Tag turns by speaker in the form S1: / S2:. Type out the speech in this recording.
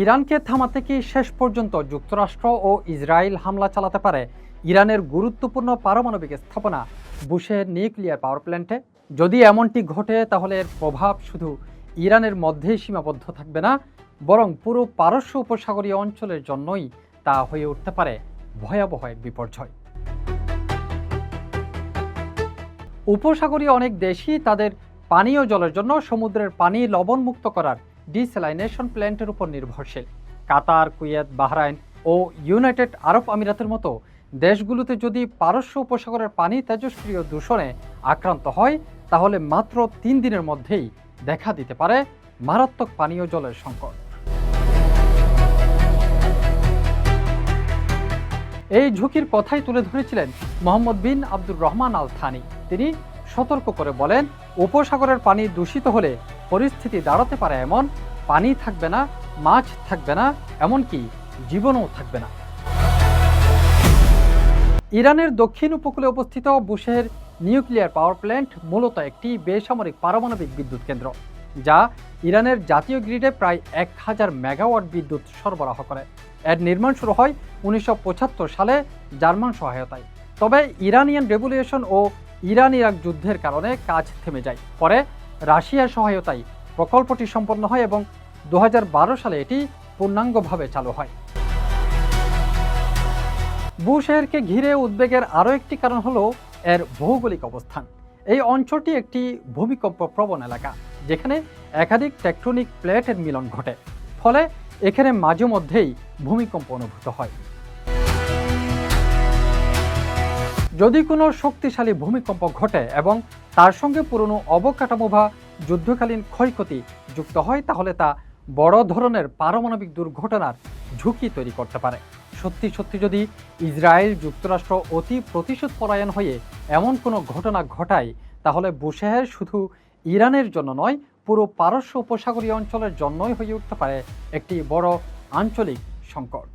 S1: ইরানকে থামাতে কি শেষ পর্যন্ত যুক্তরাষ্ট্র ও ইসরায়েল হামলা চালাতে পারে ইরানের গুরুত্বপূর্ণ পারমাণবিক স্থাপনা বুশেহর নিউক্লিয়ার পাওয়ার প্ল্যান্টে? যদি এমনটি ঘটে তাহলে এর প্রভাব শুধু ইরানের মধ্যেই সীমাবদ্ধ থাকবে না, বরং পুরো পারস্য উপসাগরীয় অঞ্চলের জন্যই তা হয়ে উঠতে পারে ভয়াবহ এক বিপর্যয়। উপসাগরীয় অনেক দেশই তাদের পানীয় জলের জন্য সমুদ্রের পানি লবণমুক্ত করার ডিস্যালাইনেশন প্ল্যান্টের উপর নির্ভরশীল। কাতার, কুয়েত, বাহরাইন ও ইউনাইটেড আরব আমিরাতের মতো দেশগুলোতে যদি পারস্য উপসাগরের পানি তেজস্ক্রিয় দূষণে আক্রান্ত হয়, তাহলে মাত্র 3 দিনের মধ্যেই দেখা দিতে পারে মারাত্মক পানীয় জলের সংকট। এই ঝুঁকির কথাই তুলে ধরেছিলেন মোহাম্মদ বিন আব্দুর রহমান আল থানি। তিনি সতর্ক করে বলেন, উপসাগরের পানি দূষিত হলে পরিস্থিতি দাঁড়াতে পারে এমন, পানি থাকবে না, মাছ থাকবে না, এমনকি জীবনও থাকবে না। ইরানের দক্ষিণ উপকূলে অবস্থিত বুশেহর নিউক্লিয়ার পাওয়ার প্ল্যান্ট মূলত একটি বেসামরিক পারমাণবিক বিদ্যুৎ কেন্দ্র, যা ইরানের জাতীয় গ্রিডে প্রায় 1000 মেগাওয়াট বিদ্যুৎ সরবরাহ করে। এর নির্মাণ শুরু হয় 1975 সালে জার্মান সহায়তায়। তবে ইরানিয়ান রেভলিউশন ও ইরান ইরাক যুদ্ধের কারণে কাজ থেমে যায়। পরে রাশিয়ার সহায়তায় প্রকল্পটি সম্পন্ন হয় এবং 2012 সালে এটি পূর্ণাঙ্গভাবে চালু হয়। বুশেহরকে ঘিরে উদ্বেগের আরও একটি কারণ হলো এর ভৌগোলিক অবস্থান। এই অঞ্চলটি একটি ভূমিকম্প প্রবণ এলাকা, যেখানে একাধিক টেকটনিক প্লেটের মিলন ঘটে। ফলে এখানে মাঝে মধ্যেই ভূমিকম্প অনুভূত হয়। যদি কোনো শক্তিশালী ভূমিকম্প ঘটে এবং তার সঙ্গে পুরনো অবকাঠামো বা যুদ্ধকালীন ক্ষয়ক্ষতি যুক্ত হয়, তাহলে তা বড় ধরনের পারমাণবিক দুর্ঘটনার ঝুঁকি তৈরি করতে পারে। সত্যি যদি ইসরায়েল যুক্তরাষ্ট্র অতি প্রতিশোধ পরায়ণ হয়ে এমন কোনো ঘটনা ঘটায়, তাহলে বুশেহর শুধু ইরানের জন্য নয়, পুরো পারস্য উপসাগরীয় অঞ্চলের জন্যই হয়ে উঠতে পারে একটি বড় আঞ্চলিক সংকট।